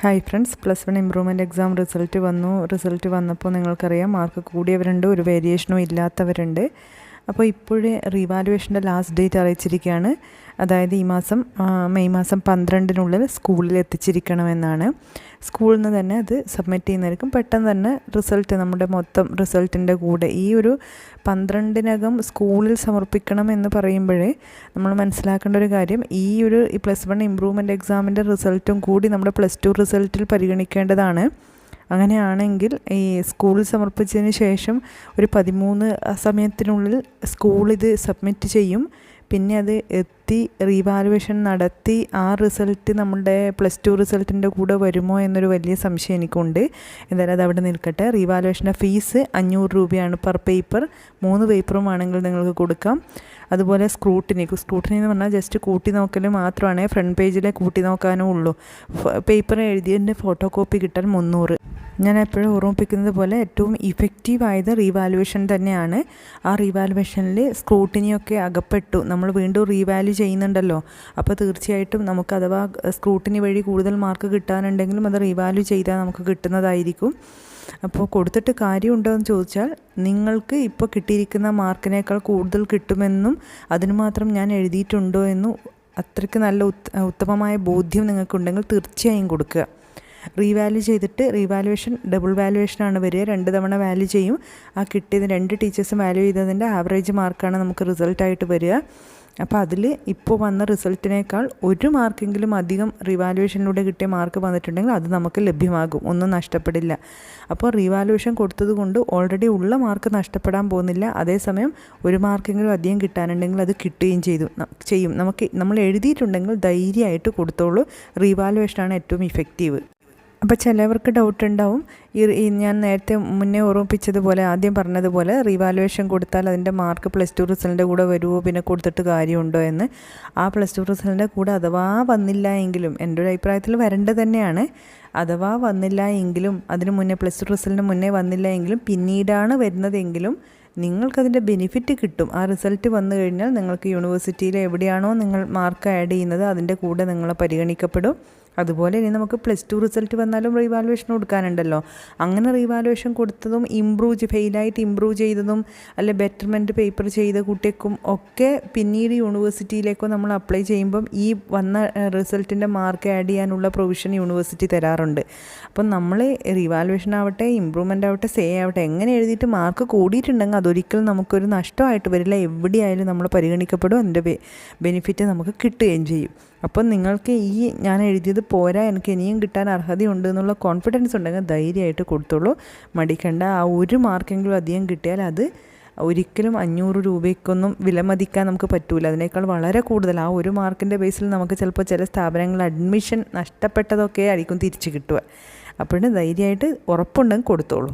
Hi friends, +1 improvement exam result വന്നപ്പോൾ നിങ്ങൾക്കറിയാം mark കൂടിയവരുണ്ട്, ഒരു വേരിയേഷനും ഇല്ലാത്തവരുണ്ട്. അപ്പോൾ ഇപ്പോഴേ റീവാലുവേഷൻ്റെ ലാസ്റ്റ് ഡേറ്റ് അറിയിച്ചിരിക്കുകയാണ്. അതായത് ഈ മാസം മെയ് മാസം 12-നുള്ളിൽ സ്കൂളിൽ എത്തിച്ചിരിക്കണമെന്നാണ്. സ്കൂളിൽ നിന്ന് തന്നെ അത് സബ്മിറ്റ് ചെയ്യുന്നതായിരിക്കും. പെട്ടെന്ന് തന്നെ റിസൾട്ട്, നമ്മുടെ മൊത്തം റിസൾട്ടിൻ്റെ കൂടെ ഈ ഒരു 12-നകം സ്കൂളിൽ സമർപ്പിക്കണം എന്ന് പറയുമ്പോഴേ നമ്മൾ മനസ്സിലാക്കേണ്ട ഒരു കാര്യം, ഈ +1 ഇംപ്രൂവ്മെൻറ്റ് എക്സാമിൻ്റെ റിസൾട്ടും കൂടി നമ്മുടെ +2 റിസൾട്ടിൽ പരിഗണിക്കേണ്ടതാണ്. അങ്ങനെയാണെങ്കിൽ ഈ സ്കൂളിൽ സമർപ്പിച്ചതിന് ശേഷം ഒരു 13 സമയത്തിനുള്ളിൽ സ്കൂളിത് സബ്മിറ്റ് ചെയ്യും. പിന്നെ അത് എത്തി റീവാലുവേഷൻ നടത്തി ആ റിസൾട്ട് നമ്മുടെ +2 റിസൾട്ടിൻ്റെ കൂടെ വരുമോ എന്നൊരു വലിയ സംശയം എനിക്കുണ്ട്. എന്തായാലും അത് അവിടെ നിൽക്കട്ടെ. റീവാലുവേഷൻ്റെ ഫീസ് 500 രൂപയാണ് പെർ പേപ്പർ. 3 പേപ്പറും ആണെങ്കിൽ നിങ്ങൾക്ക് കൊടുക്കാം. അതുപോലെ സ്ക്രൂട്ടിനി എന്ന് പറഞ്ഞാൽ ജസ്റ്റ് കൂട്ടി നോക്കൽ മാത്രമാണ്. ഫ്രണ്ട് പേജിലെ കൂട്ടി നോക്കാനേ ഉള്ളൂ. പേപ്പർ എഴുതിയതിൻ്റെ ഫോട്ടോ കോപ്പി കിട്ടാൻ 300. ഞാൻ എപ്പോഴും ഓർമ്മിപ്പിക്കുന്നത് പോലെ ഏറ്റവും ഇഫക്റ്റീവായത് റീവാലുവേഷൻ തന്നെയാണ്. ആ റീവാലുവേഷനിൽ സ്ക്രൂട്ടിനിയൊക്കെ അകപ്പെട്ടു നമ്മൾ വീണ്ടും റീവാല്യൂ ചെയ്യുന്നുണ്ടല്ലോ. അപ്പോൾ തീർച്ചയായിട്ടും നമുക്ക് അഥവാ സ്ക്രൂട്ടിനി വഴി കൂടുതൽ മാർക്ക് കിട്ടാനുണ്ടെങ്കിലും അത് റീവാല്യൂ ചെയ്താൽ നമുക്ക് കിട്ടുന്നതായിരിക്കും. അപ്പോൾ കൊടുത്തിട്ട് കാര്യമുണ്ടോ എന്ന് ചോദിച്ചാൽ, നിങ്ങൾക്ക് ഇപ്പോൾ കിട്ടിയിരിക്കുന്ന മാർക്കിനേക്കാൾ കൂടുതൽ കിട്ടുമെന്നും അതിന് മാത്രം ഞാൻ എഴുതിയിട്ടുണ്ടോ എന്നും അത്രയ്ക്ക് നല്ല ഉത്തമമായ ബോധ്യം നിങ്ങൾക്കുണ്ടെങ്കിൽ തീർച്ചയായും കൊടുക്കുക. റീവാല്യൂ ചെയ്തിട്ട് റീവാലുവേഷൻ ഡബിൾ വാല്യുവേഷനാണ് വരിക. 2 തവണ വാല്യൂ ചെയ്യും. ആ കിട്ടിയത് 2 ടീച്ചേഴ്സും വാല്യൂ ചെയ്തതിൻ്റെ ആവറേജ് മാർക്കാണ് നമുക്ക് റിസൾട്ടായിട്ട് വരിക. അപ്പോൾ അതിൽ ഇപ്പോൾ വന്ന റിസൾട്ടിനേക്കാൾ 1 മാർക്കെങ്കിലും അധികം റീവാലുവേഷനിലൂടെ കിട്ടിയ മാർക്ക് വന്നിട്ടുണ്ടെങ്കിൽ അത് നമുക്ക് ലഭ്യമാകും, ഒന്നും നഷ്ടപ്പെടില്ല. അപ്പോൾ റീവാലുവേഷൻ കൊടുത്തത് കൊണ്ട് ഓൾറെഡി ഉള്ള മാർക്ക് നഷ്ടപ്പെടാൻ പോകുന്നില്ല. അതേസമയം 1 മാർക്കെങ്കിലും അധികം കിട്ടാനുണ്ടെങ്കിൽ അത് കിട്ടുകയും ചെയ്യും. നമ്മൾ എഴുതിയിട്ടുണ്ടെങ്കിൽ ധൈര്യമായിട്ട് കൊടുത്തോളൂ. റീവാലുവേഷനാണ് ഏറ്റവും ഇഫക്റ്റീവ്. അപ്പോൾ ചിലവർക്ക് ഡൗട്ട് ഉണ്ടാവും, ഞാൻ നേരത്തെ മുന്നേ ഓർമ്മിപ്പിച്ചതുപോലെ, ആദ്യം പറഞ്ഞതുപോലെ റീവാലുവേഷൻ കൊടുത്താൽ അതിൻ്റെ മാർക്ക് +2 റിസൾട്ടിൻ്റെ കൂടെ വരുമോ, പിന്നെ കൊടുത്തിട്ട് കാര്യമുണ്ടോ എന്ന്. ആ +2 റിസൾട്ടിൻ്റെ കൂടെ അഥവാ വന്നില്ല എങ്കിലും, എൻ്റെ ഒരു അഭിപ്രായത്തിൽ വരേണ്ടത് തന്നെയാണ്. അഥവാ വന്നില്ല എങ്കിലും, അതിന് മുന്നേ +2 റിസൾട്ടിന് മുന്നേ വന്നില്ല എങ്കിലും പിന്നീടാണ് വരുന്നതെങ്കിലും നിങ്ങൾക്കതിൻ്റെ ബെനിഫിറ്റ് കിട്ടും. ആ റിസൾട്ട് വന്നു കഴിഞ്ഞാൽ നിങ്ങൾക്ക് യൂണിവേഴ്സിറ്റിയിൽ എവിടെയാണോ നിങ്ങൾ മാർക്ക് ആഡ് ചെയ്യുന്നത് അതിൻ്റെ കൂടെ നിങ്ങളെ പരിഗണിക്കപ്പെടും. അതുപോലെ ഇനി നമുക്ക് +2 റിസൾട്ട് വന്നാലും റീവാലുവേഷൻ കൊടുക്കാനുണ്ടല്ലോ. അങ്ങനെ റീവാലുവേഷൻ കൊടുത്തതും ഫെയിലായിട്ട് ഇമ്പ്രൂവ് ചെയ്തതും അല്ലെ ബെറ്റർമെൻറ്റ് പേപ്പർ ചെയ്ത കുട്ടിക്കും ഒക്കെ പിന്നീട് യൂണിവേഴ്സിറ്റിയിലേക്കോ നമ്മൾ അപ്ലൈ ചെയ്യുമ്പം ഈ വന്ന റിസൾട്ടിൻ്റെ മാർക്ക് ആഡ് ചെയ്യാനുള്ള പ്രൊവിഷൻ യൂണിവേഴ്സിറ്റി തരാറുണ്ട്. അപ്പം നമ്മൾ റീവാലുവേഷൻ ആവട്ടെ, ഇമ്പ്രൂവ്മെൻ്റ് ആവട്ടെ, ആവട്ടെ, എങ്ങനെ എഴുതിയിട്ട് മാർക്ക് കൂടിയിട്ടുണ്ടെങ്കിൽ അതൊരിക്കലും നമുക്കൊരു നഷ്ടമായിട്ട് വരില്ല. എവിടെയായാലും നമ്മൾ പരിഗണിക്കപ്പെടും, അതിൻ്റെ ബെനിഫിറ്റ് നമുക്ക് കിട്ടുകയും ചെയ്യും. അപ്പം നിങ്ങൾക്ക് ഈ ഞാൻ എഴുതിയത് പോരാ, എനിക്ക് ഇനിയും കിട്ടാൻ അർഹതയുണ്ട് എന്നുള്ള കോൺഫിഡൻസ് ഉണ്ടെങ്കിൽ ധൈര്യമായിട്ട് കൊടുത്തോളൂ, മടിക്കണ്ട. ആ 1 മാർക്കെങ്കിലും അധികം കിട്ടിയാൽ അത് ഒരിക്കലും 500 രൂപയ്ക്കൊന്നും വിലമതിക്കാൻ നമുക്ക് പറ്റൂല. അതിനേക്കാൾ വളരെ കൂടുതൽ. ആ 1 മാർക്കിൻ്റെ ബേസിൽ നമുക്ക് ചിലപ്പോൾ ചില സ്ഥാപനങ്ങളിൽ അഡ്മിഷൻ നഷ്ടപ്പെട്ടതൊക്കെ ആയിരിക്കും തിരിച്ച് കിട്ടുക. അപ്പോഴും ധൈര്യമായിട്ട് ഉറപ്പുണ്ടെങ്കിൽ കൊടുത്തോളൂ.